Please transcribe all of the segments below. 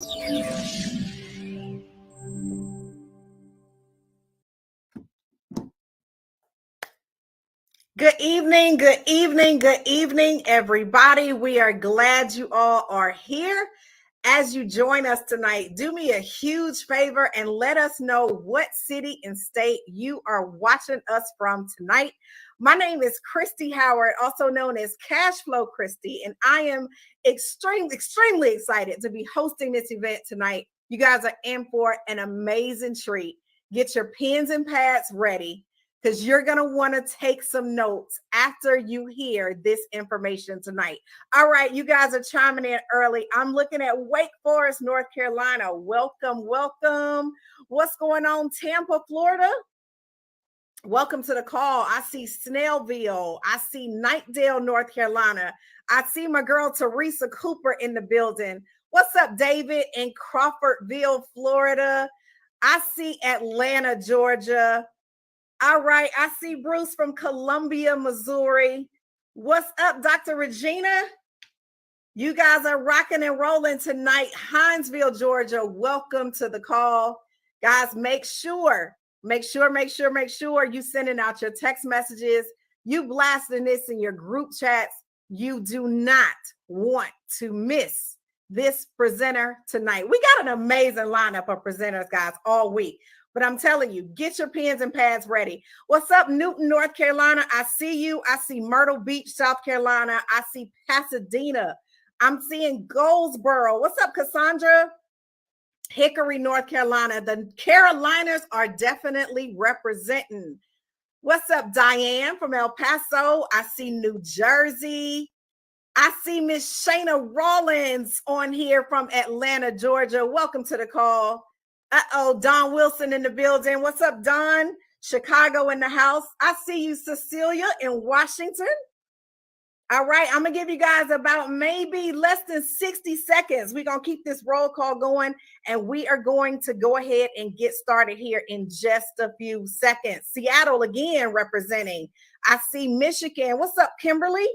Good evening, everybody. We are glad you all are here. As you join us tonight, do me a huge favor and let us know what city and state you are watching us from tonight. My name is Christy Howard, also known as Cashflow Christy, and I am extremely excited to be hosting this event tonight. You guys are in for an amazing treat. Get your pens and pads ready, because you're going to want to take some notes after you hear this information tonight. All right, you guys are chiming in early. I'm looking at Wake Forest, North Carolina. Welcome. What's going on, Tampa, Florida? Welcome to the call. I see Snellville. I see Knightdale, North Carolina. I see my girl Teresa Cooper in the building. What's up, David, in Crawfordville, Florida? I see Atlanta, Georgia. All right, I see Bruce from Columbia, Missouri. What's up, Dr. Regina? You guys are rocking and rolling tonight. Hinesville, Georgia, welcome to the call. Guys, make sure you sending out your text messages. You blasting this in your group chats. You do not want to miss this presenter tonight. We got an amazing lineup of presenters, guys, all week. But I'm telling you, get your pens and pads ready. What's up, Newton, North Carolina? I see you. I see Myrtle Beach, South Carolina. I see Pasadena. I'm seeing Goldsboro. What's up, Cassandra? Hickory, North Carolina. The Carolinas are definitely representing. What's up, Diane from El Paso? I see New Jersey. I see Miss Shayna Rollins on here from Atlanta, Georgia. Welcome to the call. Don Wilson in the building. What's up, Don? Chicago in the house. I see you, Cecilia, in Washington. All right, I'm going to give you guys about maybe less than 60 seconds. We're going to keep this roll call going, and we are going to go ahead and get started here in just a few seconds. Seattle again representing. I see Michigan. What's up, Kimberly?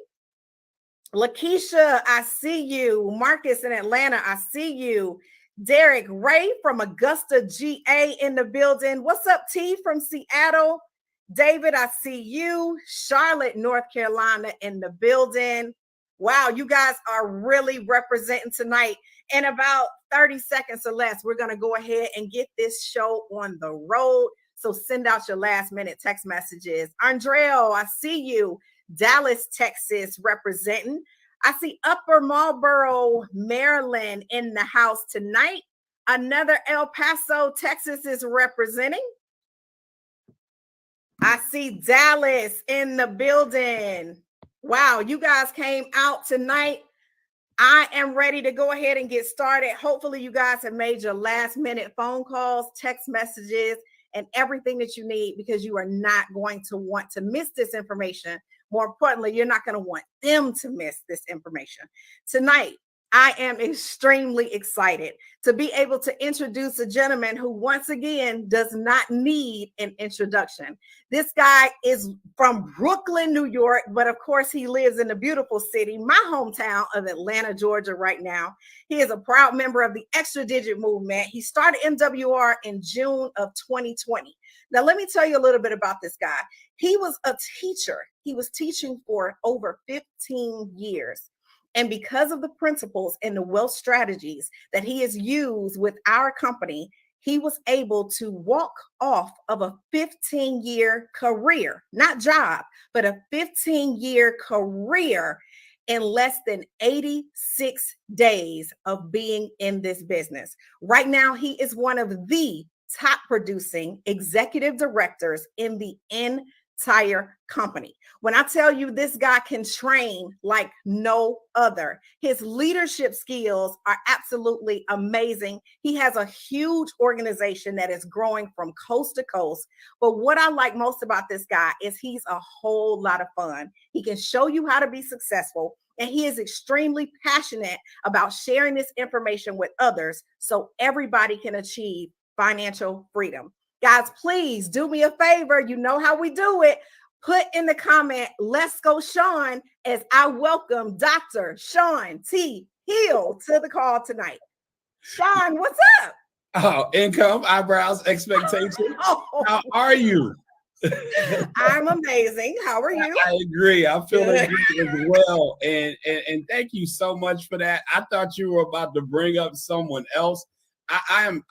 Lakeisha, I see you. Marcus in Atlanta, I see you. Derek Ray from Augusta, GA in the building. What's up, T from Seattle? David, I see you. Charlotte, North Carolina in the building. Wow, you guys are really representing tonight. In about 30 seconds or less, we're going to go ahead and get this show on the road. So send out your last minute text messages. Andreo, I see you. Dallas, Texas representing. I see Upper Marlboro, Maryland in the house tonight. Another El Paso, Texas is representing. I see Dallas in the building. Wow, you guys came out tonight. I am ready to go ahead and get started. Hopefully you guys have made your last minute phone calls, text messages, and everything that you need, because you are not going to want to miss this information. More importantly, you're not going to want them to miss this information. Tonight, I am extremely excited to be able to introduce a gentleman who, once again, does not need an introduction. This guy is from Brooklyn, New York, but of course he lives in the beautiful city, my hometown of Atlanta, Georgia right now. He is a proud member of the Extra Digit movement. He started MWR in June of 2020. Now, let me tell you a little bit about this guy. He was a teacher. He was teaching for over 15 years. And because of the principles and the wealth strategies that he has used with our company, he was able to walk off of a 15-year career, not job, but a 15-year career in less than 86 days of being in this business. Right now, he is one of the top producing executive directors in the entire company. When I tell you this guy can train like no other, his leadership skills are absolutely amazing. He has a huge organization that is growing from coast to coast. But what I like most about this guy is he's a whole lot of fun. He can show you how to be successful, and he is extremely passionate about sharing this information with others so everybody can achieve financial freedom. Guys, please do me a favor. You know how we do it. Put in the comment, let's go, Sean, as I welcome Dr. Sean T. Hill to the call tonight. Sean, what's up? Oh, income, eyebrows, expectation. Oh, How are you? I'm amazing. How are you? I agree. I'm feeling Good. great as well. And thank you so much for that. I thought you were about to bring up someone else. I'm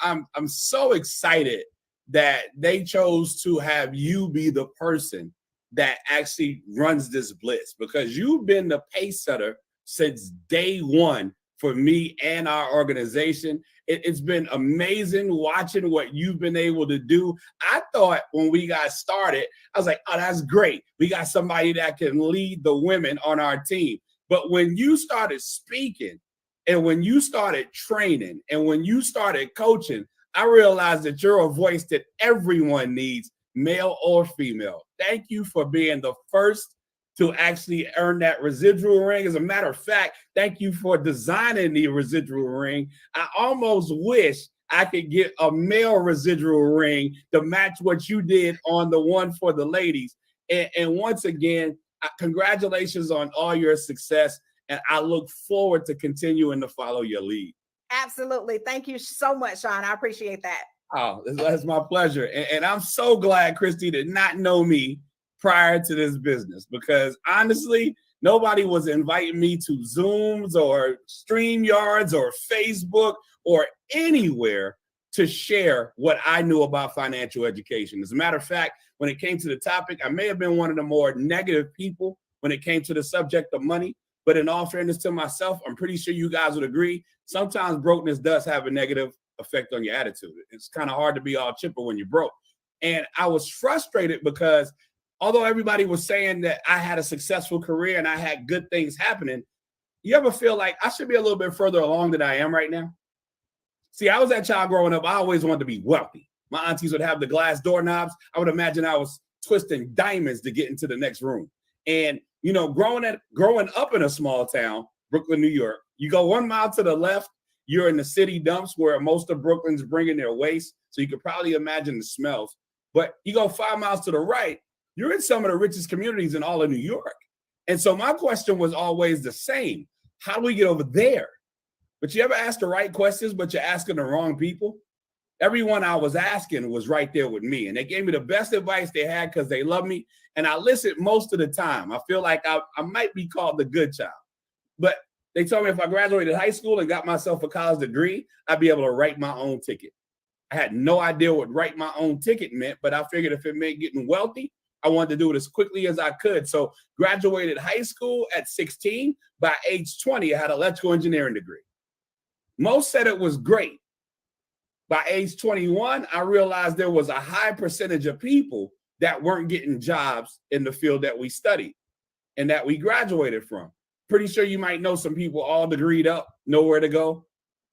so excited that they chose to have you be the person that actually runs this blitz, because you've been the pace setter since day one for me and our organization. It's been amazing watching what you've been able to do. I thought when we got started, I was like, oh, that's great. We got somebody that can lead the women on our team. But when you started speaking and when you started training and when you started coaching, I realized that you're a voice that everyone needs, male or female. Thank you for being the first to actually earn that residual ring. As a matter of fact, thank you for designing the residual ring. I almost wish I could get a male residual ring to match what you did on the one for the ladies. And once again, congratulations on all your success. And I look forward to continuing to follow your lead. Absolutely. Thank you so much, Sean. I appreciate that. Oh, that's my pleasure. And I'm so glad Christy did not know me prior to this business, because honestly, nobody was inviting me to Zooms or StreamYards or Facebook or anywhere to share what I knew about financial education. As a matter of fact, when it came to the topic, I may have been one of the more negative people when it came to the subject of money. But in all fairness to myself, I'm pretty sure you guys would agree, sometimes brokenness does have a negative effect on your attitude. It's kind of hard to be all chipper when you're broke. And I was frustrated because although everybody was saying that I had a successful career and I had good things happening, you ever feel like I should be a little bit further along than I am right now? See, I was that child growing up. I always wanted to be wealthy. My aunties would have the glass doorknobs. I would imagine I was twisting diamonds to get into the next room. And, you know, growing up in a small town, Brooklyn, New York, you go 1 mile to the left, you're in the city dumps where most of Brooklyn's bringing their waste. So you could probably imagine the smells. But you go 5 miles to the right, you're in some of the richest communities in all of New York. And so my question was always the same. How do we get over there? But you ever ask the right questions, but you're asking the wrong people? Everyone I was asking was right there with me. And they gave me the best advice they had because they love me. And I listened most of the time. I feel like I might be called the good child. But they told me if I graduated high school and got myself a college degree, I'd be able to write my own ticket. I had no idea what write my own ticket meant, but I figured if it meant getting wealthy, I wanted to do it as quickly as I could. So graduated high school at 16. By age 20, I had an electrical engineering degree. Most said it was great. By age 21, I realized there was a high percentage of people that weren't getting jobs in the field that we studied and that we graduated from. Pretty sure you might know some people all degreed up, nowhere to go.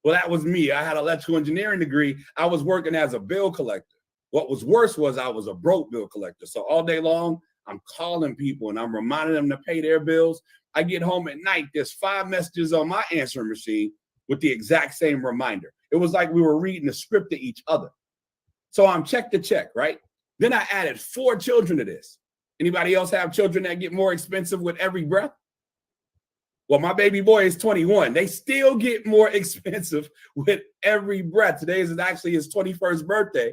Well, that was me. I had an electrical engineering degree. I was working as a bill collector. What was worse was I was a broke bill collector. So all day long, I'm calling people and I'm reminding them to pay their bills. I get home at night, there's 5 messages on my answering machine with the exact same reminder. It was like we were reading a script to each other. So I'm check to check, right? Then I added 4 children to this. Anybody else have children that get more expensive with every breath? Well, my baby boy is 21. They still get more expensive with every breath. Today is actually his 21st birthday.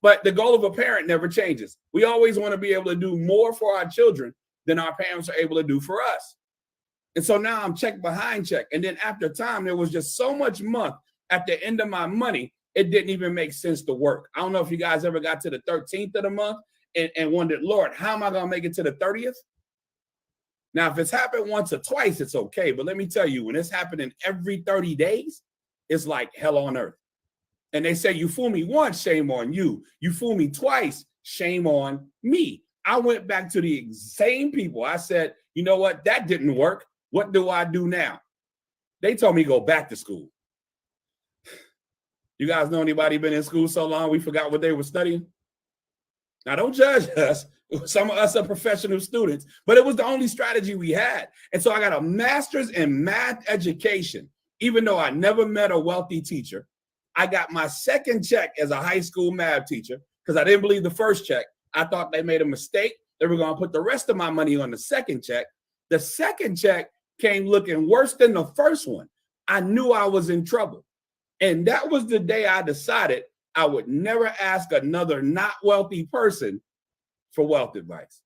But the goal of a parent never changes. We always want to be able to do more for our children than our parents are able to do for us. And so now I'm check behind check. And then after time, there was just so much month at the end of my money, it didn't even make sense to work. I don't know if you guys ever got to the 13th of the month and wondered, Lord, how am I going to make it to the 30th? Now, if it's happened once or twice, it's okay. But let me tell you, when it's happening every 30 days, it's like hell on earth. And they say, you fool me once, shame on you. You fool me twice, shame on me. I went back to the same people. I said, you know what? That didn't work. What do I do now? They told me go back to school. You guys know anybody been in school so long we forgot what they were studying? Now, don't judge us. Some of us are professional students, but it was the only strategy we had. And so I got a master's in math education, even though I never met a wealthy teacher. I got my second check as a high school math teacher because I didn't believe the first check. I thought they made a mistake. They were going to put the rest of my money on the second check. The second check came looking worse than the first one. I knew I was in trouble. And that was the day I decided I would never ask another not wealthy person for wealth advice.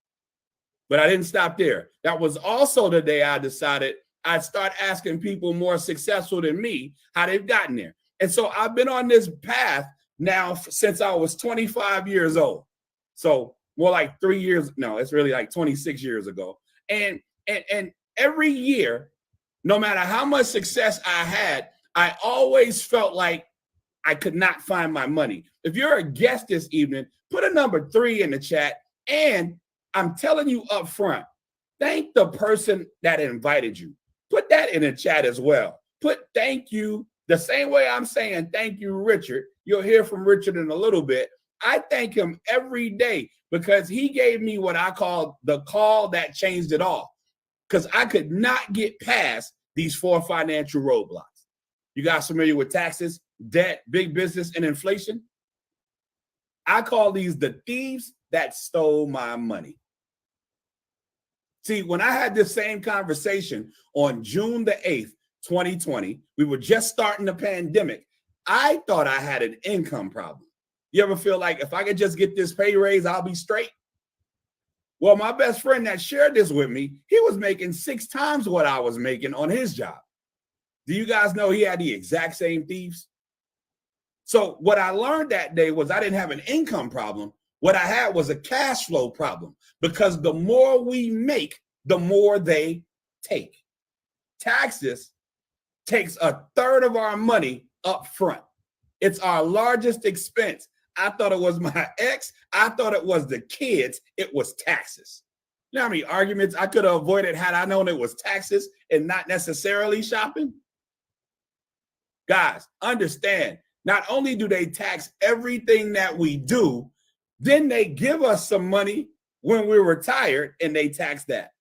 But I didn't stop there. That was also the day I decided I'd start asking people more successful than me how they've gotten there. And so I've been on this path now since I was 25 years old. So more like 3 years. No, it's really like 26 years ago. And every year, no matter how much success I had, I always felt like I could not find my money. If you're a guest this evening, put a number 3 in the chat. And I'm telling you up front, thank the person that invited you. Put that in the chat as well. Put thank you the same way I'm saying thank you, Richard. You'll hear from Richard in a little bit. I thank him every day because he gave me what I call the call that changed it all. Because I could not get past these 4 financial roadblocks. You guys familiar with taxes, debt, big business, and inflation? I call these the thieves that stole my money. See, when I had this same conversation on June the 8th, 2020, we were just starting the pandemic. I thought I had an income problem. You ever feel like if I could just get this pay raise, I'll be straight? Well, my best friend that shared this with me, he was making 6 times what I was making on his job. Do you guys know he had the exact same thieves? So what I learned that day was I didn't have an income problem. What I had was a cash flow problem because the more we make, the more they take. Taxes takes 1/3 of our money up front. It's our largest expense. I thought it was my ex. I thought it was the kids. It was taxes. You know how many arguments I could have avoided had I known it was taxes and not necessarily shopping? Guys, understand, not only do they tax everything that we do, then they give us some money when we're retired and they tax that.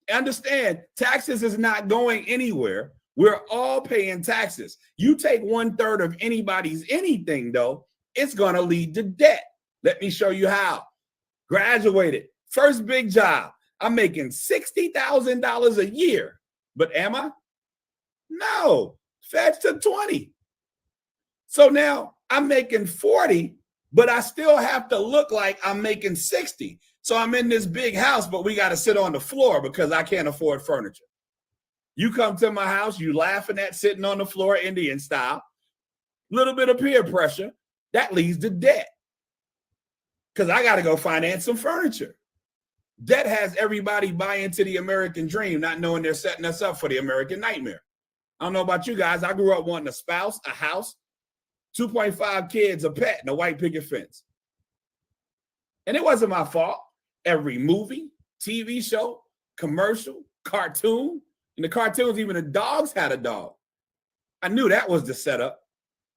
Understand, taxes is not going anywhere. We're all paying taxes. You take 1/3 of anybody's anything, though, it's going to lead to debt. Let me show you how. Graduated, first big job. I'm making $60,000 a year. But am I? No, fetch to 20. So now I'm making 40, but I still have to look like I'm making 60. So I'm in this big house, but we got to sit on the floor because I can't afford furniture. You come to my house, you laughing at sitting on the floor, Indian style, little bit of peer pressure, that leads to debt because I got to go finance some furniture. Debt has everybody buy into the American dream, not knowing they're setting us up for the American nightmare. I don't know about you guys. I grew up wanting a spouse, a house, 2.5 kids, a pet, and a white picket fence. And it wasn't my fault. Every movie, TV show, commercial, cartoon, and the cartoons, even the dogs had a dog. I knew that was the setup.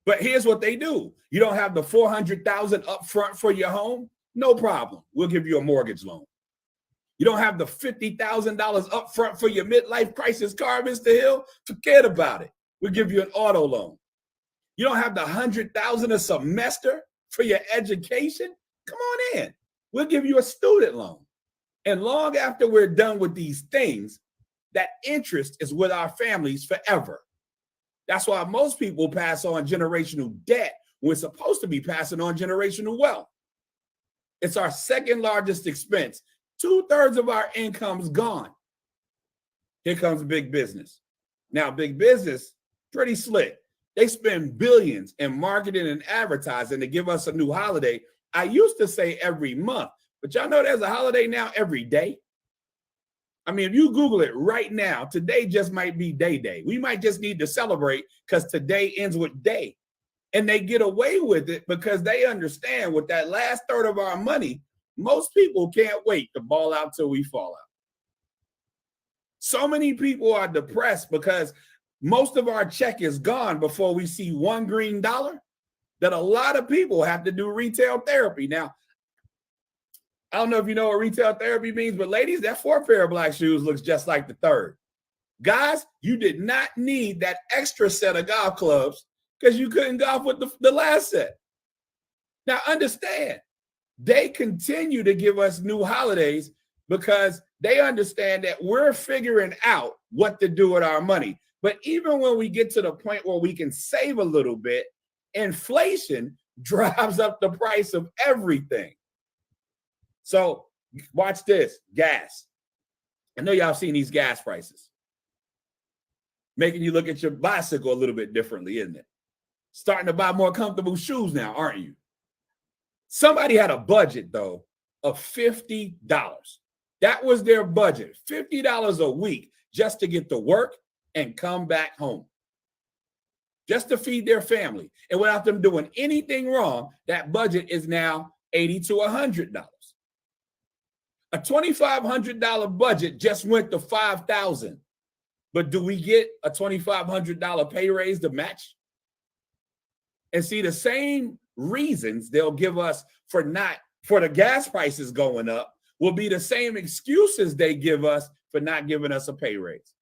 But here's what they do. You don't have the $400,000 up front for your home? No problem. We'll give you a mortgage loan. You don't have the $50,000 up front for your midlife crisis car, Mr. Hill? Forget about it. We'll give you an auto loan. You don't have the $100,000 a semester for your education? Come on in. We'll give you a student loan. And long after we're done with these things, that interest is with our families forever. That's why most people pass on generational debt when we're supposed to be passing on generational wealth. It's our second largest expense. 2/3 of our income's gone. Here comes big business. Now, big business, pretty slick. They spend billions in marketing and advertising to give us a new holiday. I used to say every month, but y'all know there's a holiday now every day. I mean, if you Google it right now, today just might be day. We might just need to celebrate because today ends with day. And they get away with it because they understand with that last third of our money, most people can't wait to ball out till we fall out. So many people are depressed because most of our check is gone before we see one green dollar that a lot of people have to do retail therapy. Now, I don't know if you know what retail therapy means, but ladies, that 4th pair of black shoes looks just like the 3rd. Guys, you did not need that extra set of golf clubs because you couldn't golf with the last set. Now, understand, they continue to give us new holidays because they understand that we're figuring out what to do with our money. But even when we get to the point where we can save a little bit, inflation drives up the price of everything. So watch this, gas. I know y'all seen these gas prices. Making you look at your bicycle a little bit differently, isn't it? Starting to buy more comfortable shoes now, aren't you? Somebody had a budget, though, of $50. That was their budget, $50 a week just to get to work and come back home, just to feed their family. And without them doing anything wrong, that budget is now $80 to $100. A $2,500 budget just went to $5,000. But do we get a $2,500 pay raise to match? And see, the same reasons they'll give us for the gas prices going up will be the same excuses they give us for not giving us a pay raise.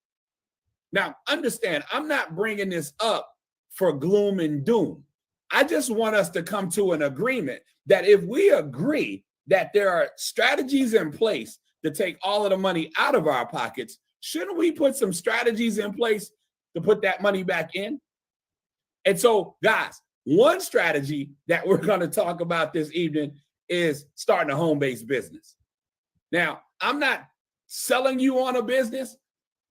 Now, understand, I'm not bringing this up for gloom and doom. I just want us to come to an agreement that if we agree that there are strategies in place to take all of the money out of our pockets, shouldn't we put some strategies in place to put that money back in? And so, guys, one strategy that we're going to talk about this evening is starting a home-based business. Now, I'm not selling you on a business.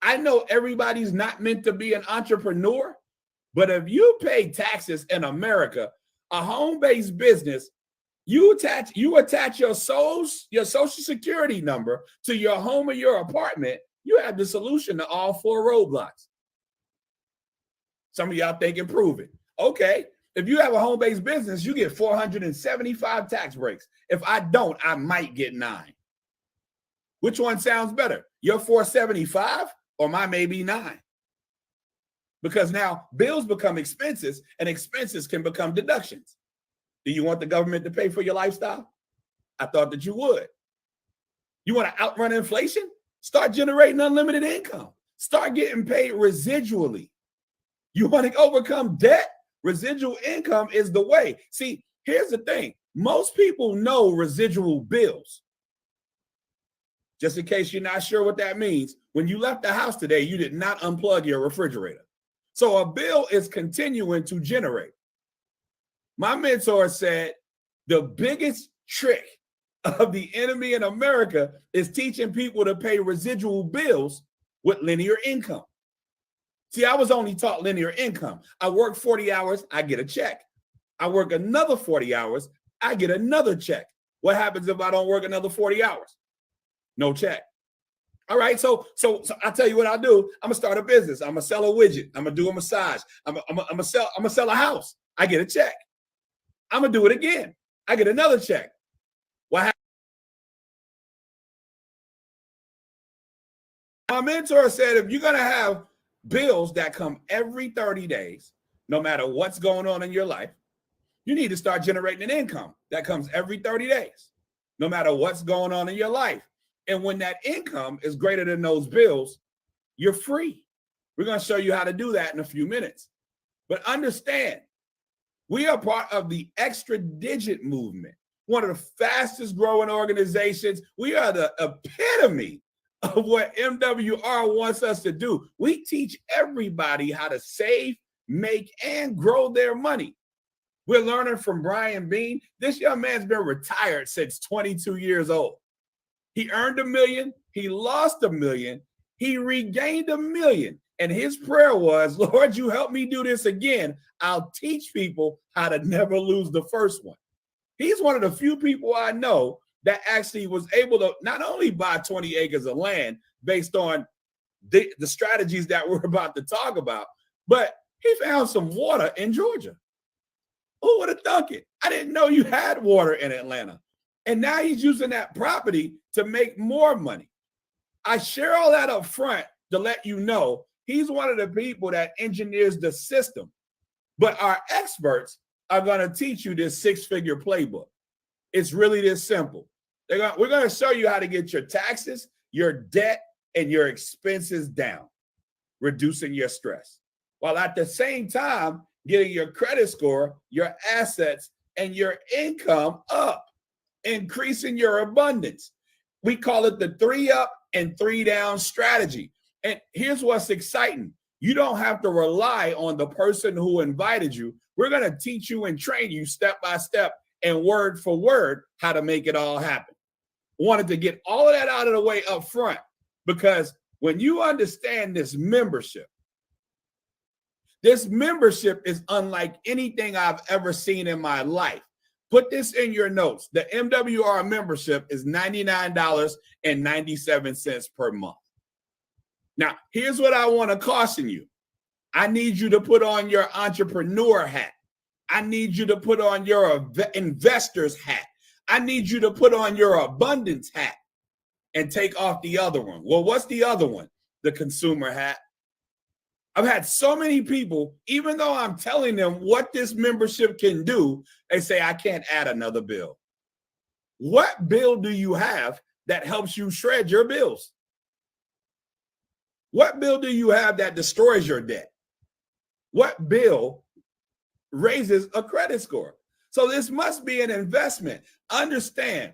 I know everybody's not meant to be an entrepreneur, but if you pay taxes in America, a home-based business, you attach your social security number to your home or your apartment, you have the solution to all 4 roadblocks. Some of y'all think improve it. Okay, if you have a home-based business, you get 475 tax breaks. If I don't, I might get 9. Which one sounds better? Your 475 or my maybe 9? Because now bills become expenses and expenses can become deductions. Do you want the government to pay for your lifestyle? I thought that you would. You want to outrun inflation? Start generating unlimited income. Start getting paid residually. You want to overcome debt? Residual income is the way. See, here's the thing. Most people know residual bills. Just in case you're not sure what that means, when you left the house today, you did not unplug your refrigerator. So a bill is continuing to generate. My mentor said the biggest trick of the enemy in America is teaching people to pay residual bills with linear income. See, I was only taught linear income. I work 40 hours, I get a check. I work another 40 hours, I get another check. What happens if I don't work another 40 hours? No check. All right, so I'll tell you what I'll do. I'm gonna start a business. I'm gonna sell a widget. I'm gonna do a massage. I'm gonna sell a house. I get a check. I'm gonna do it again. I get another check. What happens? My mentor said, if you're gonna have bills that come every 30 days, no matter what's going on in your life, you need to start generating an income that comes every 30 days, no matter what's going on in your life. And when that income is greater than those bills, you're free. We're going to show you how to do that in a few minutes. But understand, we are part of the extra digit movement, one of the fastest growing organizations. We are the epitome of what MWR wants us to do. We teach everybody how to save, make, and grow their money. We're learning from Brian Bean. This young man's been retired since 22 years old. He earned $1 million. He lost $1 million. He regained $1 million. And his prayer was, Lord, you help me do this again. I'll teach people how to never lose the first one. He's one of the few people I know that actually was able to not only buy 20 acres of land based on the strategies that we're about to talk about, but he found some water in Georgia. Who would have thunk it? I didn't know you had water in Atlanta. And now he's using that property to make more money. I share all that up front to let you know he's one of the people that engineers the system. But our experts are going to teach you this 6-figure playbook. It's really this simple. We're going to show you how to get your taxes, your debt, and your expenses down, reducing your stress, while at the same time getting your credit score, your assets, and your income up, increasing your abundance. We call it the 3 up and 3 down strategy. And here's what's exciting. You don't have to rely on the person who invited you. We're going to teach you and train you step by step and word for word how to make it all happen. Wanted to get all of that out of the way up front, because when you understand this membership is unlike anything I've ever seen in my life. Put this in your notes. The MWR membership is $99.97 per month. Now, here's what I want to caution you. I need you to put on your entrepreneur hat. I need you to put on your investor's hat. I need you to put on your abundance hat and take off the other one. Well, what's the other one? The consumer hat. I've had so many people, even though I'm telling them what this membership can do, they say, I can't add another bill. What bill do you have that helps you shred your bills? What bill do you have that destroys your debt? What bill raises a credit score? So this must be an investment. Understand,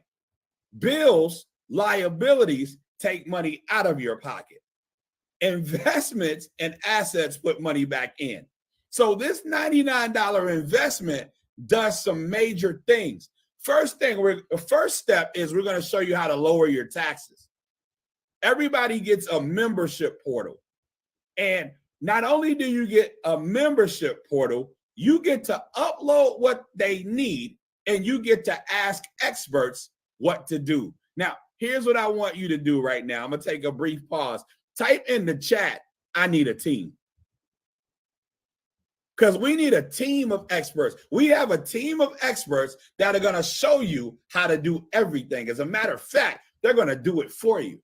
bills, liabilities take money out of your pocket. Investments and assets put money back in. So this $99 investment does some major things. First step is we're going to show you how to lower your taxes. Everybody gets a membership portal. And not only do you get a membership portal, you get to upload what they need and you get to ask experts what to do. Now, here's what I want you to do right now. I'm going to take a brief pause. Type in the chat, I need a team. Because we need a team of experts. We have a team of experts that are going to show you how to do everything. As a matter of fact, they're going to do it for you.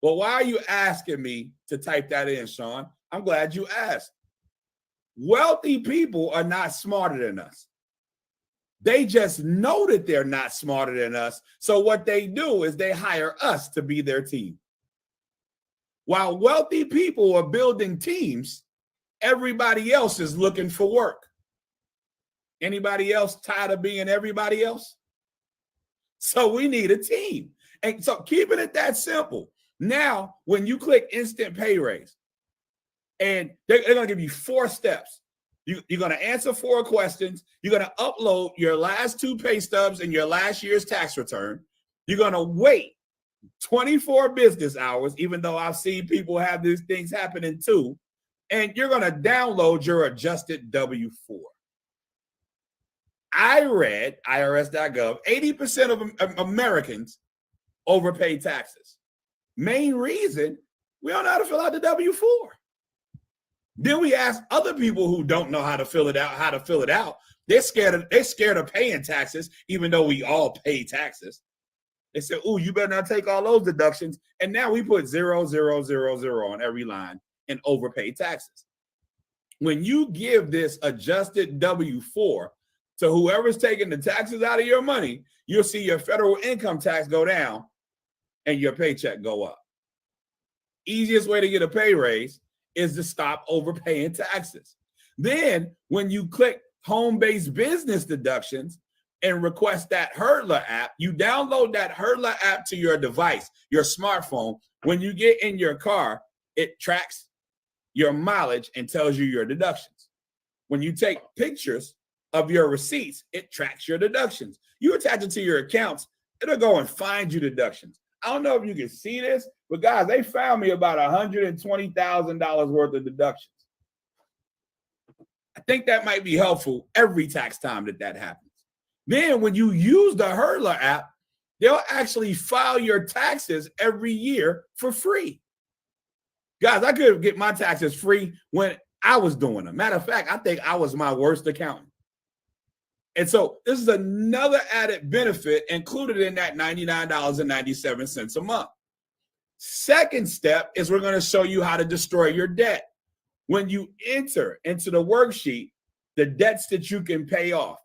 Well, why are you asking me to type that in, Sean? I'm glad you asked. Wealthy people are not smarter than us. They just know that they're not smarter than us. So what they do is they hire us to be their team. While wealthy people are building teams, everybody else is looking for work. Anybody else tired of being everybody else? So we need a team. And so keeping it that simple. Now, when you click instant pay raise, and they're going to give you 4 steps. You're going to answer 4 questions. You're going to upload your last 2 pay stubs and your last year's tax return. You're going to wait 24 business hours, even though I've seen people have these things happening too. And you're going to download your adjusted W-4. I read IRS.gov, 80% of Americans overpay taxes. Main reason, we don't know how to fill out the W-4. Then we ask other people who don't know how to fill it out, They're scared of paying taxes, even though we all pay taxes. They said, "Oh, you better not take all those deductions." And now we put 0, 0, 0, 0 on every line and overpay taxes. When you give this adjusted W-4 to whoever's taking the taxes out of your money, you'll see your federal income tax go down and your paycheck go up. Easiest way to get a pay raise is to stop overpaying taxes. Then when you click home-based business deductions and request that Hurdler app, you download that Hurdler app to your device, your smartphone. When you get in your car, it tracks your mileage and tells you your deductions. When you take pictures of your receipts, it tracks your deductions. You attach it to your accounts, it'll go and find you deductions. I don't know if you can see this, but guys, they found me about $120,000 worth of deductions. I think that might be helpful every tax time that happens. Then when you use the Hurdler app, they'll actually file your taxes every year for free. Guys, I could get my taxes free when I was doing them. Matter of fact, I think I was my worst accountant. And so this is another added benefit included in that $99.97 a month. Second step is we're going to show you how to destroy your debt. When you enter into the worksheet, the debts that you can pay off,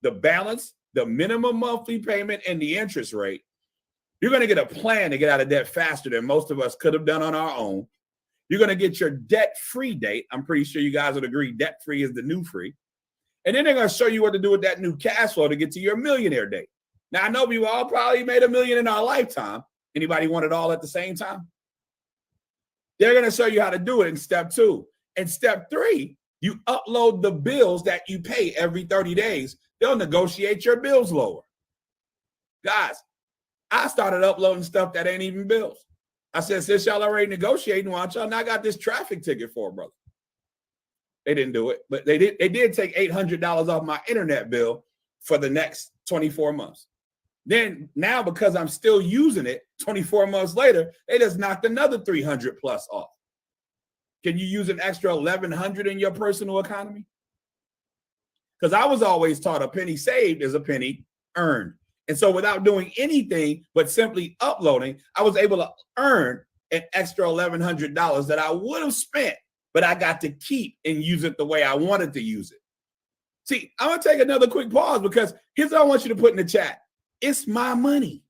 the balance, the minimum monthly payment, and the interest rate, you're going to get a plan to get out of debt faster than most of us could have done on our own. You're going to get your debt-free date. I'm pretty sure you guys would agree debt-free is the new free. And then they're going to show you what to do with that new cash flow to get to your millionaire date. Now, I know we've all probably made $1 million in our lifetime. Anybody want it all at the same time? They're going to show you how to do it in step 2. And step 3, you upload the bills that you pay every 30 days. They'll negotiate your bills lower. Guys, I started uploading stuff that ain't even bills. I said, since y'all already negotiating, why don't y'all not got this traffic ticket for, brother? They didn't do it, but they did take $800 off my internet bill for the next 24 months. Then now, because I'm still using it 24 months later, they just knocked another 300 plus off. Can you use an extra 1,100 in your personal economy? Because I was always taught a penny saved is a penny earned. And so without doing anything but simply uploading, I was able to earn an extra $1,100 that I would have spent, but I got to keep and use it the way I wanted to use it. See, I'm going to take another quick pause because here's what I want you to put in the chat. It's my money.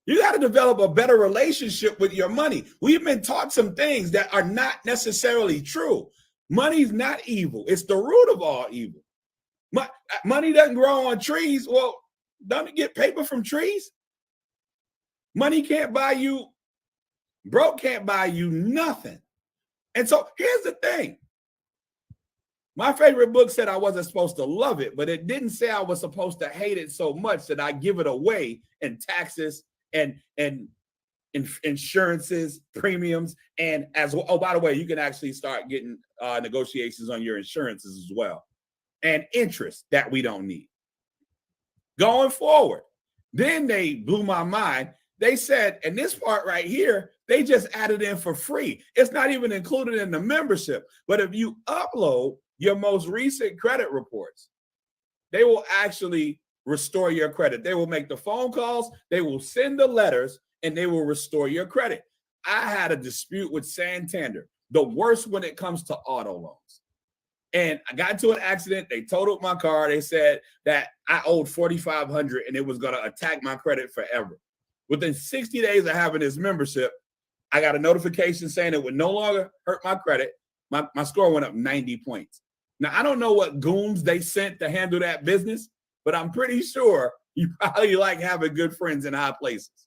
You got to develop a better relationship with your money. We've been taught some things that are not necessarily true. Money's not evil. It's the root of all evil. Money doesn't grow on trees. Well, don't it get paper from trees? Money can't buy you, broke can't buy you nothing. And so here's the thing. My favorite book said I wasn't supposed to love it, but it didn't say I was supposed to hate it so much that I give it away in taxes and insurances, premiums, and as well. Oh, by the way, you can actually start getting negotiations on your insurances as well, and interest that we don't need. Going forward, then they blew my mind. They said, and this part right here, they just added in for free. It's not even included in the membership. But if you upload your most recent credit reports, they will actually restore your credit. They will make the phone calls, they will send the letters, and they will restore your credit. I had a dispute with Santander, the worst when it comes to auto loans. And I got into an accident. They totaled my car. They said that I owed $4,500 and it was going to attack my credit forever. Within 60 days of having this membership, I got a notification saying it would no longer hurt my credit. My score went up 90 points. Now, I don't know what goons they sent to handle that business, but I'm pretty sure you probably like having good friends in high places,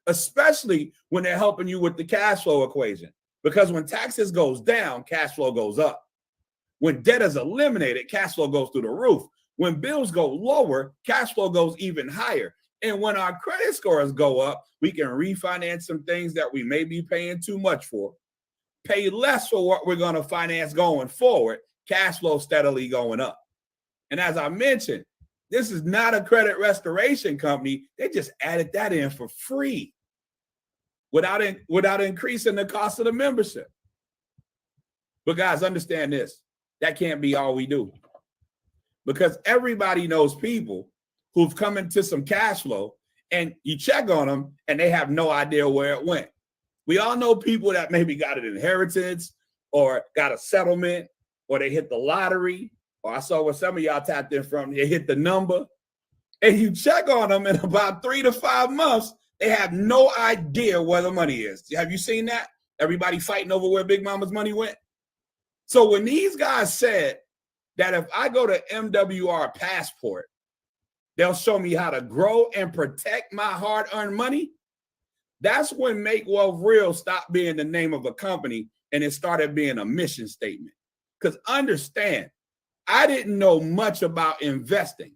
especially when they're helping you with the cash flow equation. Because when taxes goes down, cash flow goes up. When debt is eliminated, cash flow goes through the roof. When bills go lower, cash flow goes even higher. And when our credit scores go up, we can refinance some things that we may be paying too much for, pay less for what we're going to finance going forward, cash flow steadily going up. And as I mentioned, this is not a credit restoration company. They just added that in for free without increasing the cost of the membership. But guys, understand this. That can't be all we do. Because everybody knows people who've come into some cash flow and you check on them and they have no idea where it went. We all know people that maybe got an inheritance or got a settlement or they hit the lottery, or I saw what some of y'all tapped in from, they hit the number, and you check on them in about 3 to 5 months, they have no idea where the money is. Have you seen that? Everybody fighting over where Big Mama's money went. So when these guys said that if I go to MWR Passport, they'll show me how to grow and protect my hard-earned money, that's when Make Wealth Real stopped being the name of a company and it started being a mission statement. Because understand, I didn't know much about investing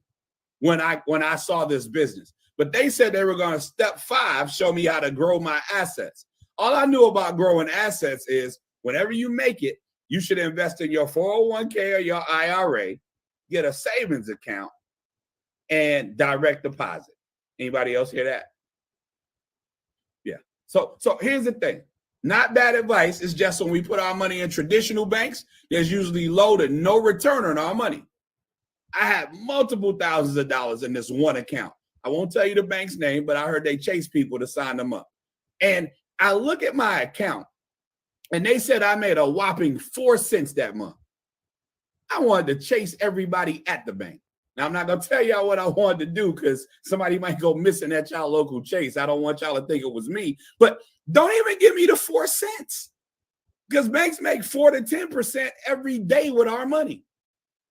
when I saw this business, but they said they were going to step 5, show me how to grow my assets. All I knew about growing assets is whenever you make it, you should invest in your 401k or your IRA, get a savings account, and direct deposit. Anybody else hear that? Yeah. So here's the thing. Not bad advice. It's just when we put our money in traditional banks, there's usually low to no return on our money. I had multiple thousands of dollars in this one account. I won't tell you the bank's name, but I heard they chase people to sign them up. And I look at my account and they said I made a whopping 4 cents that month. I wanted to chase everybody at the bank. Now, I'm not going to tell y'all what I wanted to do because somebody might go missing at y'all local chase. I don't want y'all to think it was me. But don't even give me the 4 cents because banks make 4 to 10% every day with our money.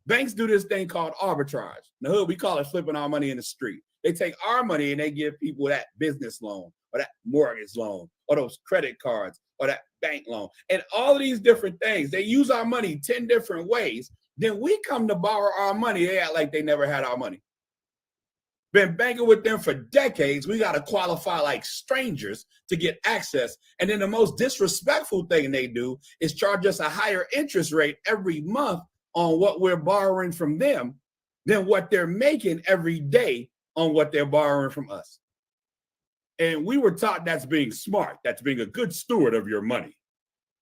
Banks do this thing called arbitrage. In the hood, we call it flipping our money in the street. They take our money and they give people that business loan or that mortgage loan, or those credit cards, or that bank loan, and all of these different things. They use our money 10 different ways. Then we come to borrow our money. They act like they never had our money. Been banking with them for decades. We got to qualify like strangers to get access. And then the most disrespectful thing they do is charge us a higher interest rate every month on what we're borrowing from them than what they're making every day on what they're borrowing from us. And we were taught that's being smart. That's being a good steward of your money.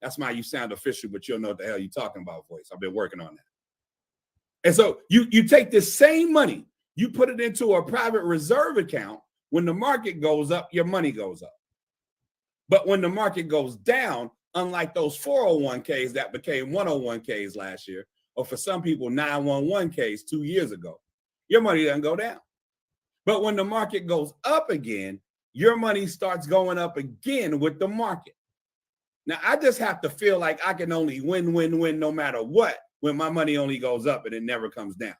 That's why you sound official, but you'll know what the hell you're talking about, voice. I've been working on that. And so you take this same money, you put it into a private reserve account. When the market goes up, your money goes up. But when the market goes down, unlike those 401ks that became 101ks last year, or for some people, 911ks 2 years ago, your money doesn't go down. But when the market goes up again, your money starts going up again with the market. Now, I just have to feel like I can only win no matter what when my money only goes up and it never comes down.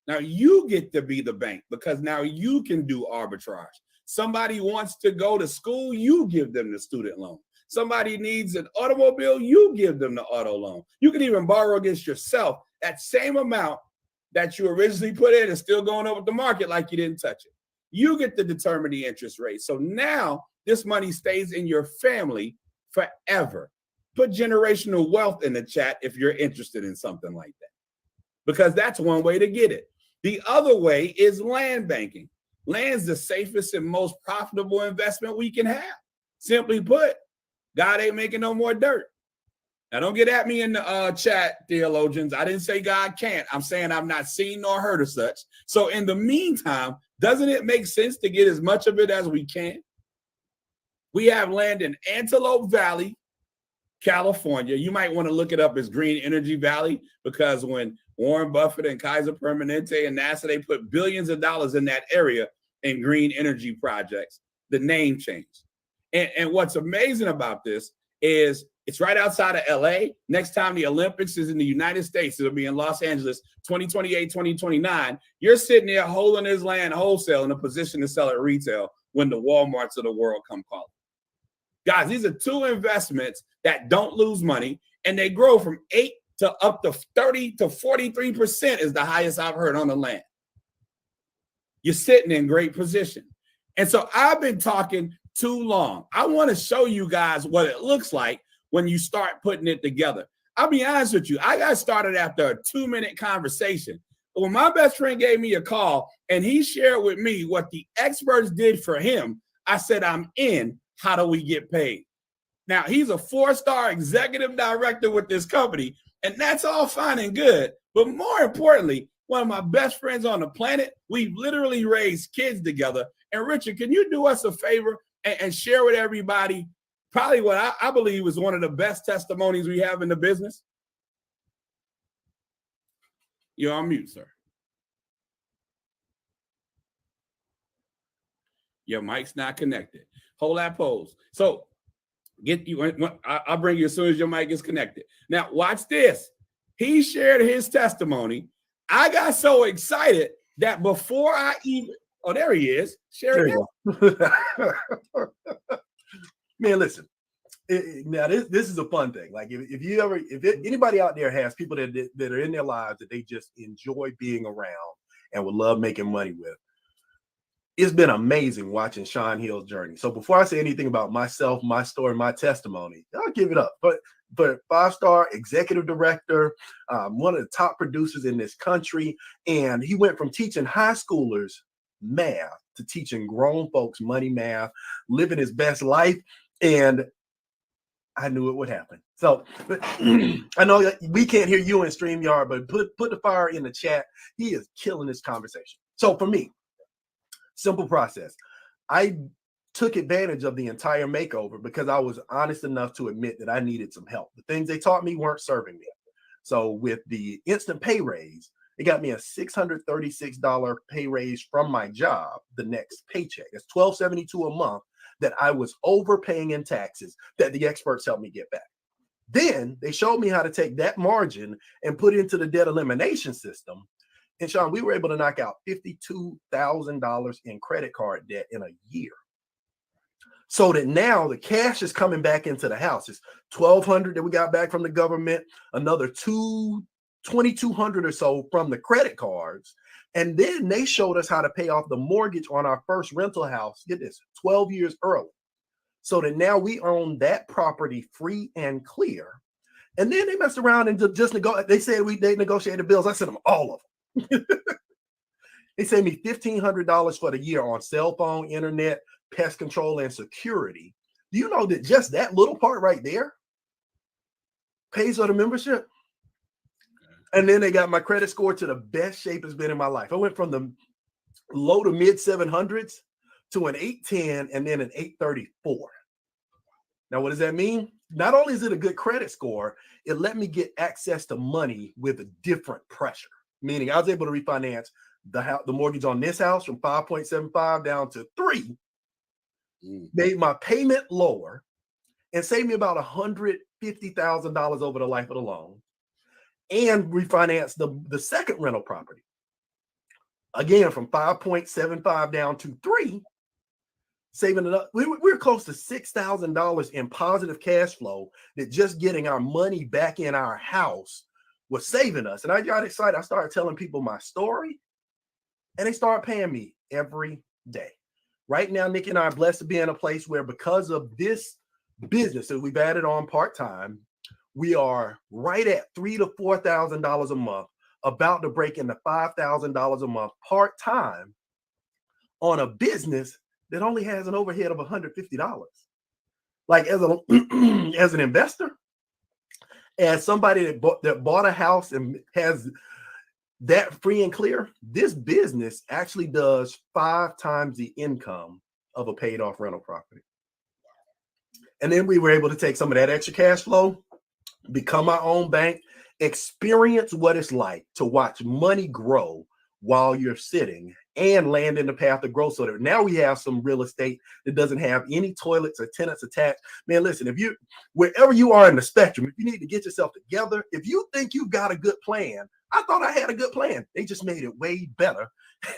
Now you get to be the bank because now you can do arbitrage. Somebody wants to go to school, you give them the student loan. Somebody needs an automobile, you give them the auto loan. You can even borrow against yourself. That same amount that you originally put in is still going up with the market like you didn't touch it. You get to determine the interest rate. So now this money stays in your family forever. Put generational wealth in the chat if you're interested in something like that, because that's one way to get it. The other way is land banking. Land's the safest and most profitable investment we can have. Simply put, God ain't making no more dirt. Now, don't get at me in the chat, theologians. I didn't say God can't. I'm saying I've not seen nor heard of such. So in the meantime, doesn't it make sense to get as much of it as we can? We have land in Antelope Valley, California. You might want to look it up as Green Energy Valley, because when Warren Buffett and Kaiser Permanente and NASA, they put billions of dollars in that area in green energy projects, the name changed. And what's amazing about this is it's right outside of LA. Next time the Olympics is in the United States, it'll be in Los Angeles, 2028, 2029. You're sitting there holding this land wholesale in a position to sell it retail when the Walmarts of the world come calling. Guys, these are two investments that don't lose money, and they grow from 8 to up to 30 to 43% is the highest I've heard on the land. You're sitting in great position. And so I've been talking too long. I want to show you guys what it looks like when you start putting it together. I'll be honest with you. I got started after a 2-minute conversation. When my best friend gave me a call and he shared with me what the experts did for him, I said, I'm in. How do we get paid? Now, he's a 4-star executive director with this company, and that's all fine and good. But more importantly, one of my best friends on the planet, we've literally raised kids together. And Richard, can you do us a favor and share with everybody probably what I believe is one of the best testimonies we have in the business? You're on mute, sir. Your mic's not connected. Hold that pose. So I'll bring you as soon as your mic is connected. Now, watch this. He shared his testimony. I got so excited that before I even, oh, there he is. Share it. Man, listen. Now this is a fun thing. Like if anybody out there has people that are in their lives that they just enjoy being around and would love making money with, it's been amazing watching Sean Hill's journey. So before I say anything about myself, my story, my testimony, I'll give it up. But 5-star executive director, one of the top producers in this country, and he went from teaching high schoolers math to teaching grown folks money math, living his best life, and I knew it would happen. So I know we can't hear you in StreamYard, but put the fire in the chat. He is killing this conversation. So for me, simple process. I took advantage of the entire makeover because I was honest enough to admit that I needed some help. The things they taught me weren't serving me. So with the instant pay raise, it got me a $636 pay raise from my job, the next paycheck. It's $1,272 a month that I was overpaying in taxes that the experts helped me get back. Then they showed me how to take that margin and put it into the debt elimination system. And Sean, we were able to knock out $52,000 in credit card debt in a year. So that now the cash is coming back into the house. It's $1,200 that we got back from the government, another $2,200 or so from the credit cards. And then they showed us how to pay off the mortgage on our first rental house. Get this, 12 years early. So that now we own that property free and clear. And then they messed around and just they said they negotiated bills. I sent them all of them. They sent me $1,500 for the year on cell phone, internet, pest control, and security. Do you know that just that little part right there pays for the membership? And then they got my credit score to the best shape it's been in my life. I went from the low to mid 700s to an 810 and then an 834. Now, what does that mean? Not only is it a good credit score, it let me get access to money with a different pressure. Meaning I was able to refinance the mortgage on this house from 5.75 down to 3, made my payment lower, and saved me about $150,000 over the life of the loan, and refinance the second rental property. Again, from 5.75 down to 3, saving it up. We're close to $6,000 in positive cash flow that just getting our money back in our house was saving us. And I got excited. I started telling people my story, and they started paying me every day. Right now, Nikki and I are blessed to be in a place where, because of this business that we've added on part-time, we are right at $3,000 to $4,000 a month, about to break into $5,000 a month part-time on a business that only has an overhead of $150. Like as an investor, as somebody that bought a house and has that free and clear, this business actually does 5 times the income of a paid off rental property. And then we were able to take some of that extra cash flow, become our own bank, experience what it's like to watch money grow while you're sitting, and land in the path of growth. So that now we have some real estate that doesn't have any toilets or tenants attached. Man, listen, wherever you are in the spectrum, if you need to get yourself together, if you think you've got a good plan, I thought I had a good plan. They just made it way better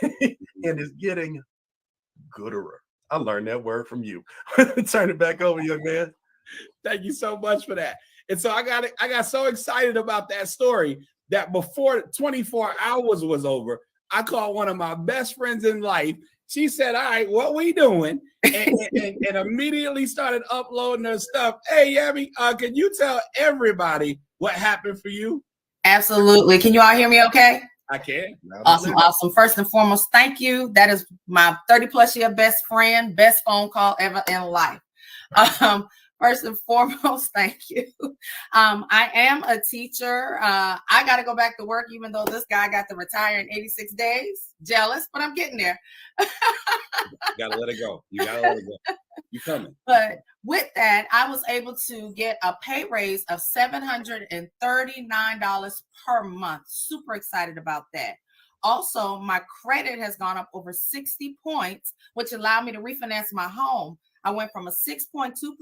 and it's getting gooder. I learned that word from you. Turn it back over, young man. Thank you so much for that. And so I got so excited about that story that before 24 hours was over, I called one of my best friends in life. She said, all right, what we doing? And immediately started uploading her stuff. Hey, Yabby, can you tell everybody what happened for you? Absolutely. Can you all hear me okay? I can. Awesome. First and foremost, thank you. That is my 30+ year best friend, best phone call ever in life. First and foremost, thank you. I am a teacher. I got to go back to work, even though this guy got to retire in 86 days. Jealous, but I'm getting there. You got to let it go. You coming. But with that, I was able to get a pay raise of $739 per month. Super excited about that. Also, my credit has gone up over 60 points, which allowed me to refinance my home. I went from a 6.2% to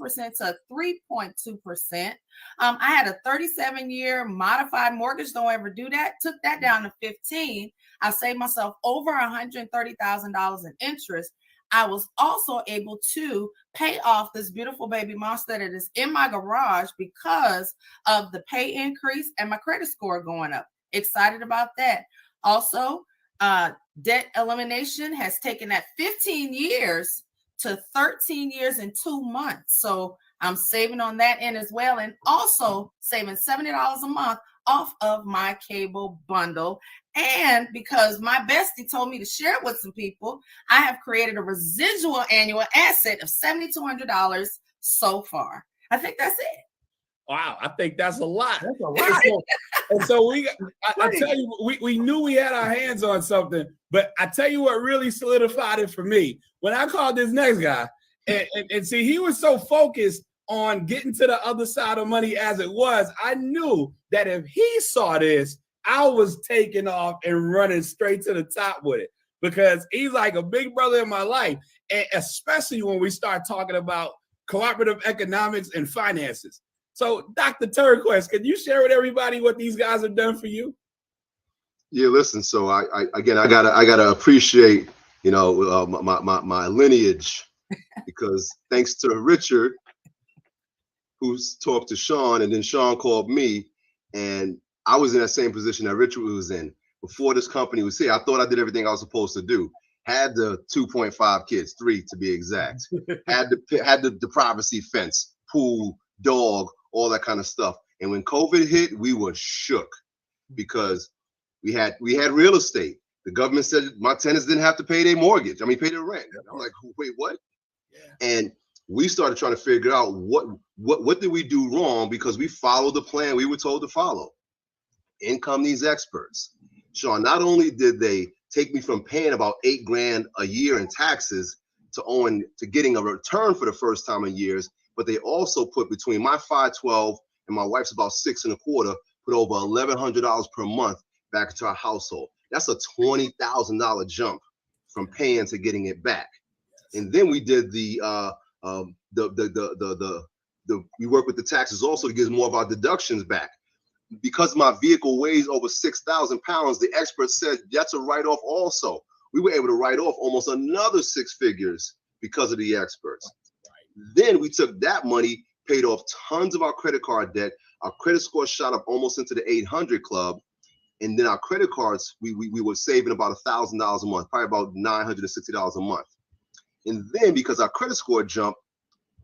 a 3.2%. I had a 37-year modified mortgage. Don't ever do that. Took that down to 15. I saved myself over $130,000 in interest. I was also able to pay off this beautiful baby monster that is in my garage because of the pay increase and my credit score going up. Excited about that. Also, debt elimination has taken that 15 years to 13 years and 2 months. So I'm saving on that end as well, and also saving $70 a month off of my cable bundle. And because my bestie told me to share it with some people, I have created a residual annual asset of $7,200 so far. I think that's it. Wow, I think that's a lot. That's a lot. And so I tell you, we knew we had our hands on something, but I tell you what really solidified it for me. When I called this next guy, and see, he was so focused on getting to the other side of money as it was, I knew that if he saw this, I was taking off and running straight to the top with it, because he's like a big brother in my life, and especially when we start talking about cooperative economics and finances. So, Dr. Turquoise, can you share with everybody what these guys have done for you? Yeah, listen. So I gotta appreciate, my lineage, because thanks to Richard, who's talked to Sean, and then Sean called me, and I was in that same position that Richard was in before this company was here. I thought I did everything I was supposed to do. Had the 2.5 kids, 3 to be exact. had the privacy fence, pool, dog, all that kind of stuff. And when COVID hit, we were shook because we had real estate. The government said my tenants didn't have to pay their mortgage. Pay their rent. I'm like, wait, what? Yeah. And we started trying to figure out what did we do wrong, because we followed the plan we were told to follow. In come these experts. Sean, not only did they take me from paying about $8,000 a year in taxes to getting a return for the first time in years, but they also put between my 512 and my wife's about 6.25, put over $1,100 per month back into our household. That's a $20,000 jump from paying to getting it back. And then we did we work with the taxes also to get more of our deductions back. Because my vehicle weighs over 6,000 pounds, the experts said that's a write-off also. We were able to write off almost another 6 figures because of the experts. Then we took that money, paid off tons of our credit card debt. Our credit score shot up almost into the 800 club. And then our credit cards, we were saving about $1,000 a month, probably about $960 a month. And then because our credit score jumped,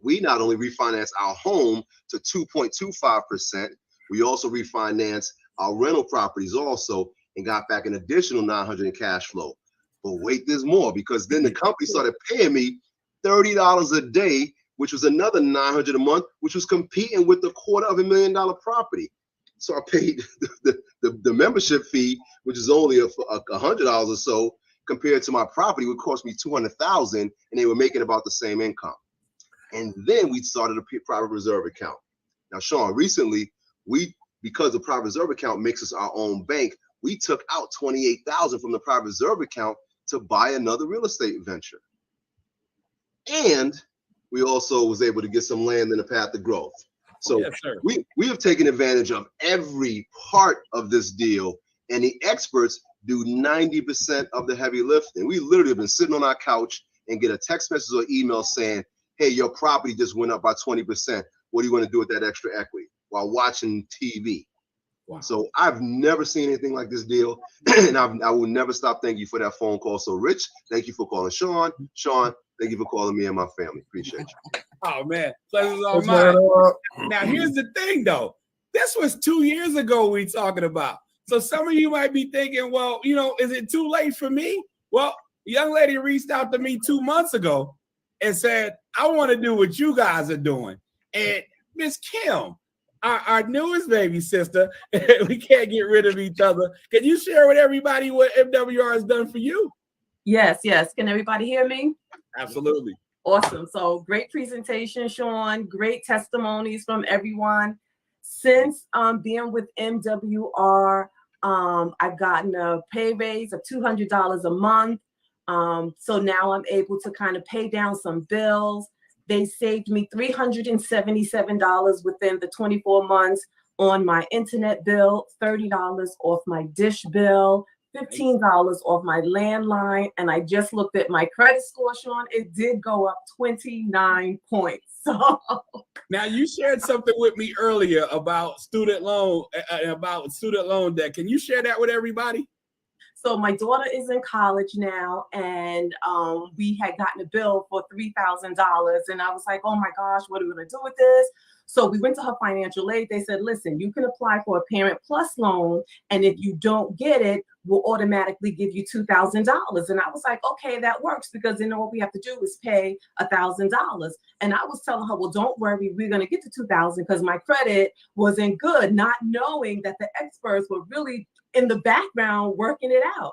we not only refinanced our home to 2.25%, we also refinanced our rental properties also and got back an additional $900 in cash flow. But wait, there's more, because then the company started paying me $30 a day, which was another $900 a month, which was competing with the $250,000 property. So I paid the membership fee, which is only $100 or so, compared to my property, would cost me $200,000, and they were making about the same income. And then we started a private reserve account. Now, Sean, recently, because the private reserve account makes us our own bank, we took out $28,000 from the private reserve account to buy another real estate venture. And we also was able to get some land in the path of growth. So yes, we have taken advantage of every part of this deal, and the experts do 90% of the heavy lifting. We literally have been sitting on our couch and get a text message or email saying, hey, your property just went up by 20%. What do you want to do with that extra equity? While watching TV. Wow. So I've never seen anything like this deal, and I will never stop thanking you for that phone call. So Rich, thank you for calling Sean. Sean, thank you for calling me and my family. Appreciate you. Oh man, pleasure's all mine. Now here's the thing though. This was 2 years ago we talking about. So some of you might be thinking, well, is it too late for me? Well, a young lady reached out to me 2 months ago and said, I want to do what you guys are doing. And Miss Kim, our newest baby sister, we can't get rid of each other. Can you share with everybody what MWR has done for you? Yes. Can everybody hear me? Absolutely. Awesome. So great presentation, Sean. Great testimonies from everyone. Since being with MWR, I've gotten a pay raise of $200 a month. So now I'm able to kind of pay down some bills. They saved me $377 within the 24 months on my internet bill, $30 off my dish bill, $15 off my landline. And I just looked at my credit score, Sean. It did go up 29 points. So now you shared something with me earlier about student loan debt. Can you share that with everybody? So my daughter is in college now, and we had gotten a bill for $3,000, and I was like, oh my gosh, what are we going to do with this? So we went to her financial aid. They said, listen, you can apply for a Parent Plus loan, and if you don't get it, we'll automatically give you $2,000. And I was like, okay, that works, because then all we have to do is pay $1,000. And I was telling her, well, don't worry, we're going to get to $2,000, because my credit wasn't good, not knowing that the experts were really in the background working it out.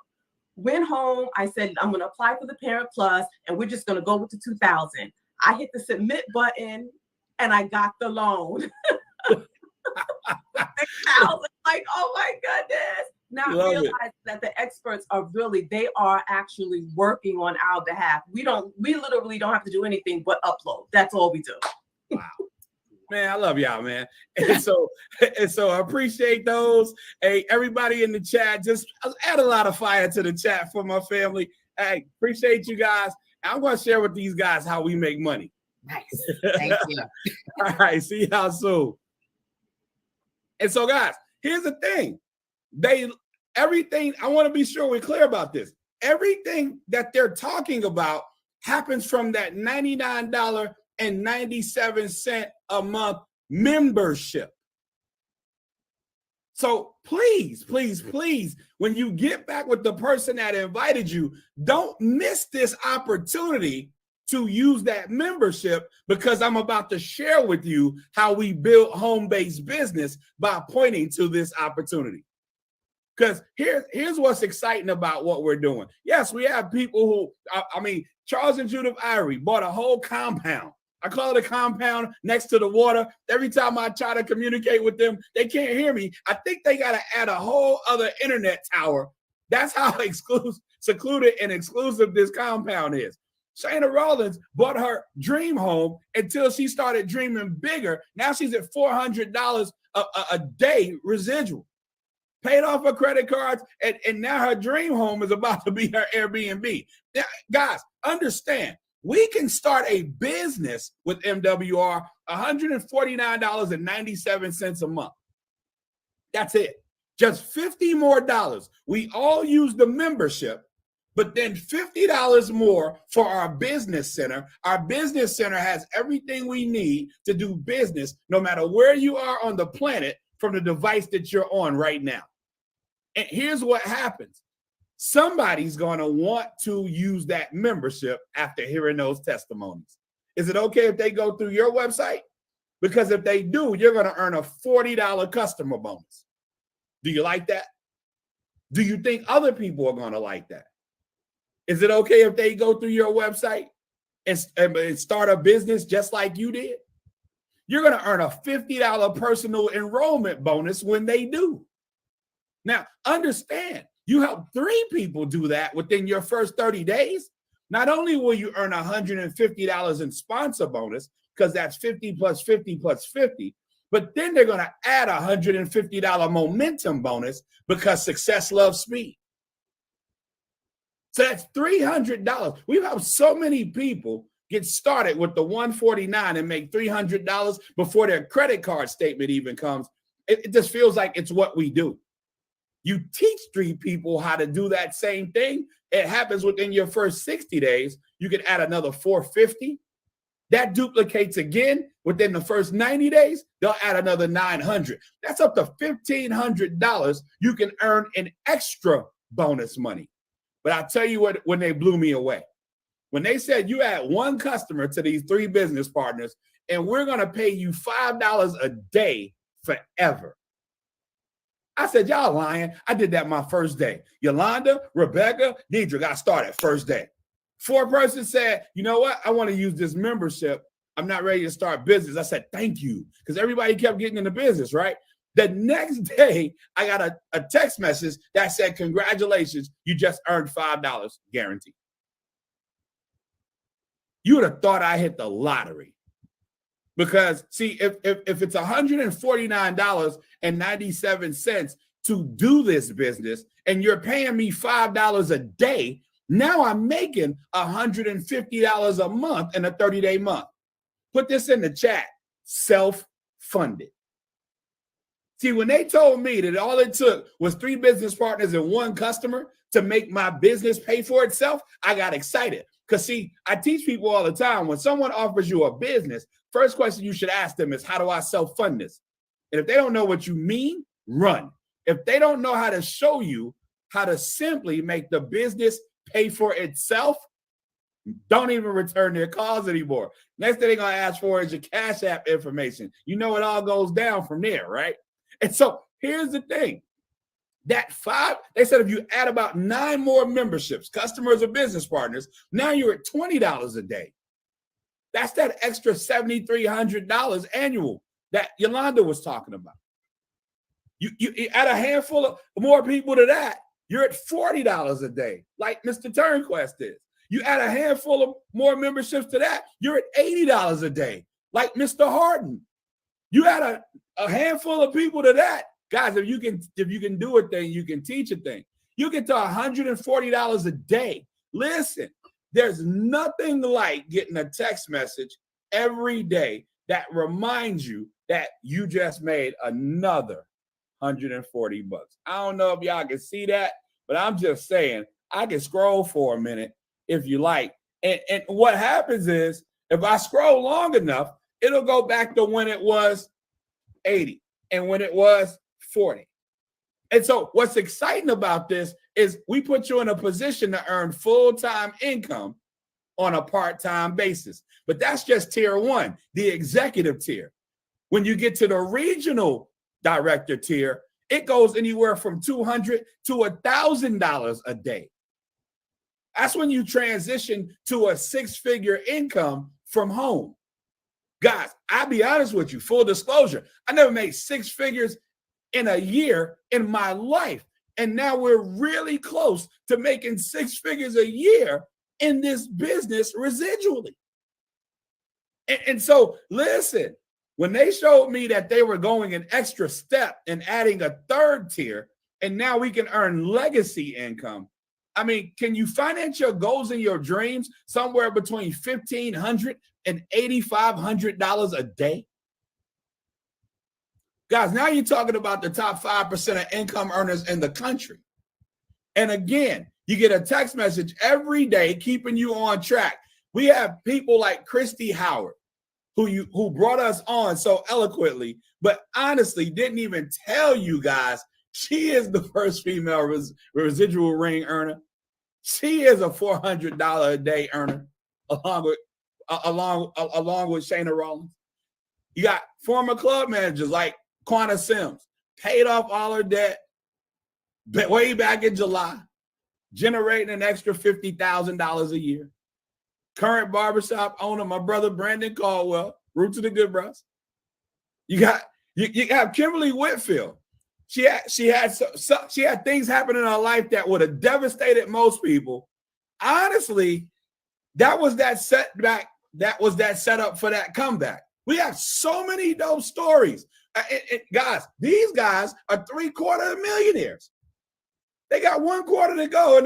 Went home, I said, I'm going to apply for the Parent Plus, and we're just going to go with the $2,000. I hit the submit button, and I got the loan. $6,000, like, oh my goodness. Now I realize that the experts are they are actually working on our behalf. We literally don't have to do anything but upload. That's all we do. Wow. Man, I love y'all, man. And so I appreciate those. Hey, everybody in the chat, just add a lot of fire to the chat for my family. Hey, appreciate you guys. I'm going to share with these guys how we make money. Nice. Thank you. All right. See y'all soon. And so, guys, here's the thing. Everything, I want to be sure we're clear about this. Everything that they're talking about happens from that $99.97 a month membership. So please, please, please, when you get back with the person that invited you, don't miss this opportunity to use that membership, because I'm about to share with you how we build home-based business by pointing to this opportunity. Because here's what's exciting about what we're doing. Yes, we have people who, Charles and Judith Irie bought a whole compound. I call it a compound next to the water. Every time I try to communicate with them, they can't hear me. I think they got to add a whole other internet tower. That's how secluded and exclusive this compound is. Shana Rollins bought her dream home until she started dreaming bigger. Now she's at $400 a day residual. Paid off her credit cards, and now her dream home is about to be her Airbnb. Now, guys, understand, we can start a business with MWR $149.97 a month. That's it. Just $50 more. We all use the membership, but then $50 more for our business center. Our business center has everything we need to do business, no matter where you are on the planet, from the device that you're on right now. And here's what happens. Somebody's going to want to use that membership after hearing those testimonies. Is it okay if they go through your website? Because if they do, you're going to earn a $40 customer bonus. Do you like that? Do you think other people are going to like that? Is it okay if they go through your website and start a business just like you did? You're going to earn a $50 personal enrollment bonus when they do. Now, understand, you help 3 people do that within your first 30 days. Not only will you earn $150 in sponsor bonus, because that's 50 plus 50 plus 50, but then they're going to add a $150 momentum bonus because success loves speed. So that's $300. We've helped so many people get started with the $149 and make $300 before their credit card statement even comes. It just feels like it's what we do. You teach 3 people how to do that same thing. It happens within your first 60 days. You can add another $450. That duplicates again within the first 90 days. They'll add another $900. That's up to $1,500 you can earn in extra bonus money. But I'll tell you what, when they blew me away, when they said you add 1 customer to these 3 business partners, and we're going to pay you $5 a day forever. I said, y'all lying. I did that my first day. Yolanda, Rebecca, Deidre got started first day. 4th person said, you know what? I want to use this membership. I'm not ready to start business. I said, thank you. Because everybody kept getting into business, right? The next day, I got a text message that said, congratulations, you just earned $5 guaranteed. You would have thought I hit the lottery. Because, see, if it's $149.97 to do this business, and you're paying me $5 a day, now I'm making $150 a month in a 30-day month. Put this in the chat, self-funded. See, when they told me that all it took was 3 business partners and 1 customer to make my business pay for itself, I got excited. Because, see, I teach people all the time, when someone offers you a business, first question you should ask them is, how do I self-fund this? And if they don't know what you mean, run. If they don't know how to show you how to simply make the business pay for itself, don't even return their calls anymore. Next thing they're going to ask for is your Cash App information. You know, it all goes down from there, right? And so here's the thing. That 5, they said if you add about 9 more memberships, customers or business partners, now you're at $20 a day. That's that extra $7,300 annual that Yolanda was talking about. You add a handful of more people to that, you're at $40 a day, like Mr. Turnquest is. You add a handful of more memberships to that, you're at $80 a day, like Mr. Harden. You add a handful of people to that, guys, if you can do a thing, you can teach a thing. You get to $140 a day. Listen, There's nothing like getting a text message every day that reminds you that you just made another 140 bucks. I don't know if y'all can see that, but I'm just saying, I can scroll for a minute if you like. And what happens is, if I scroll long enough, it'll go back to when it was 80 and when it was 40. And so what's exciting about this is we put you in a position to earn full-time income on a part-time basis. But that's just tier one, the executive tier. When you get to the regional director tier, it goes anywhere from $200 to $1,000 a day. That's when you transition to a six-figure income from home. Guys, I'll be honest with you, full disclosure, I never made six figures in a year in my life. And now we're really close to making six figures a year in this business residually. And so, listen, when they showed me that they were going an extra step and adding a third tier, and now we can earn legacy income. I mean, can you finance your goals and your dreams somewhere between $1,500 and $8,500 a day? Guys, now you're talking about the top 5% of income earners in the country. And again, you get a text message every day keeping you on track. We have people like Christy Howard, who brought us on so eloquently, but honestly didn't even tell you guys she is the first female residual ring earner. She is a $400 a day earner, along with Shayna Rollins. You got former club managers like Quanta Sims, paid off all her debt way back in July, generating an extra $50,000 a year. Current barbershop owner, my brother Brandon Caldwell, root to the good bros. You got Kimberly Whitfield. She had things happen in her life that would have devastated most people. Honestly, that was that setback. That was that setup for that comeback. We have so many dope stories. Guys, these guys are 3/4 millionaires. They got 1/4 to go, and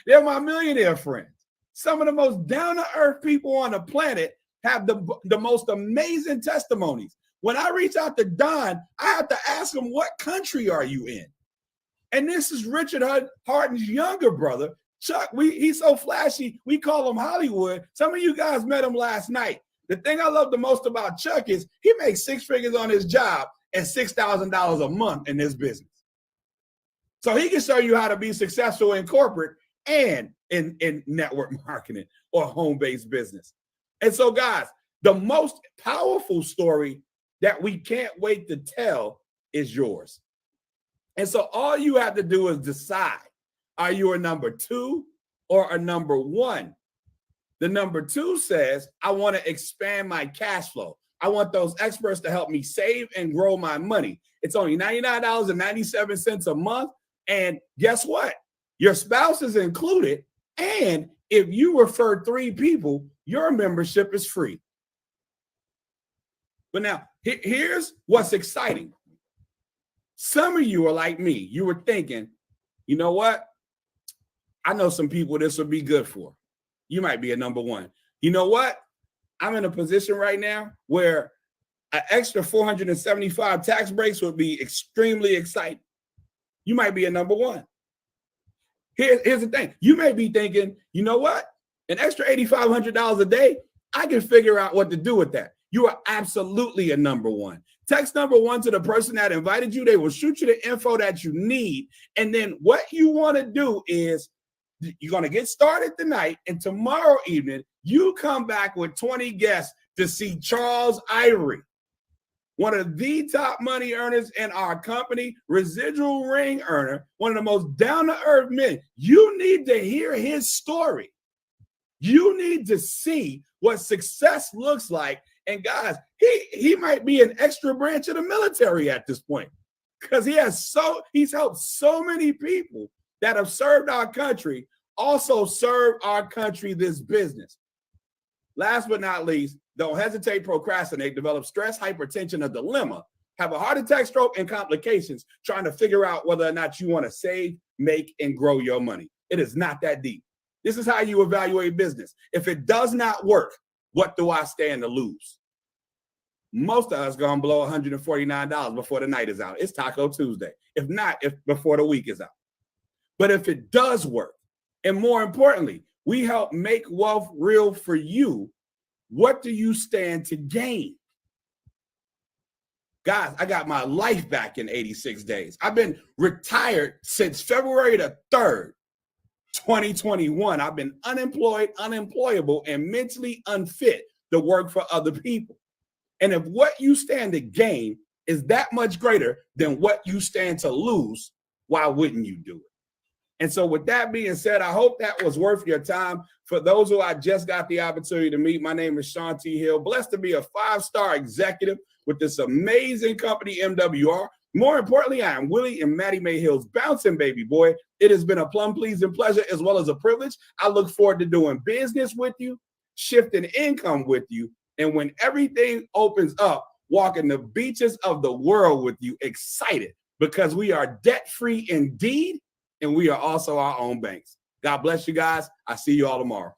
they're my millionaire friends. Some of the most down-to-earth people on the planet have the most amazing testimonies. When I reach out to Don, I have to ask him, what country are you in? And this is Richard Harden's younger brother, Chuck. He's so flashy, we call him Hollywood. Some of you guys met him last night. The thing I love the most about Chuck is he makes six figures on his job and $6,000 a month in this business. So he can show you how to be successful in corporate and in network marketing or home-based business. And so, guys, the most powerful story that we can't wait to tell is yours. And so all you have to do is decide, are you a number 2 or a number 1? The number 2 says, I want to expand my cash flow. I want those experts to help me save and grow my money. It's only $99.97 a month. And guess what? Your spouse is included. And if you refer 3 people, your membership is free. But now, here's what's exciting. Some of you are like me. You were thinking, you know what? I know some people this would be good for. You might be a number 1. You know what? I'm in a position right now where an extra 475 tax breaks would be extremely exciting. You might be a number 1. Here's the thing. You may be thinking, you know what? An extra $8,500 a day, I can figure out what to do with that. You are absolutely a number 1. Text number 1 to the person that invited you. They will shoot you the info that you need. And then what you want to do is you're going to get started tonight. And tomorrow evening, you come back with 20 guests to see Charles Ivory, one of the top money earners in our company, residual ring earner, one of the most down-to-earth men. You need to hear his story. You need to see what success looks like. And guys, he might be an extra branch of the military at this point, because he's helped so many people that have served our country, also serve our country this business. Last but not least, don't hesitate, procrastinate, develop stress, hypertension, a dilemma, have a heart attack, stroke, and complications trying to figure out whether or not you want to save, make, and grow your money. It is not that deep. This is how you evaluate business. If it does not work, what do I stand to lose? Most of us gonna blow $149 before the night is out. It's Taco Tuesday. If not, before the week is out. But if it does work, and more importantly, we help make wealth real for you, what do you stand to gain? Guys, I got my life back in 86 days. I've been retired since February the 3rd, 2021. I've been unemployed, unemployable, and mentally unfit to work for other people. And if what you stand to gain is that much greater than what you stand to lose, why wouldn't you do it? And so with that being said, I hope that was worth your time. For those who I just got the opportunity to meet, my name is Sean T. Hill, blessed to be a 5-star executive with this amazing company, MWR. More importantly, I am Willie and Maddie Mae Hill's bouncing baby boy. It has been a plum pleasing pleasure as well as a privilege. I look forward to doing business with you, shifting income with you, and when everything opens up, walking the beaches of the world with you, excited because we are debt-free indeed, and we are also our own banks. God bless you guys. I see you all tomorrow.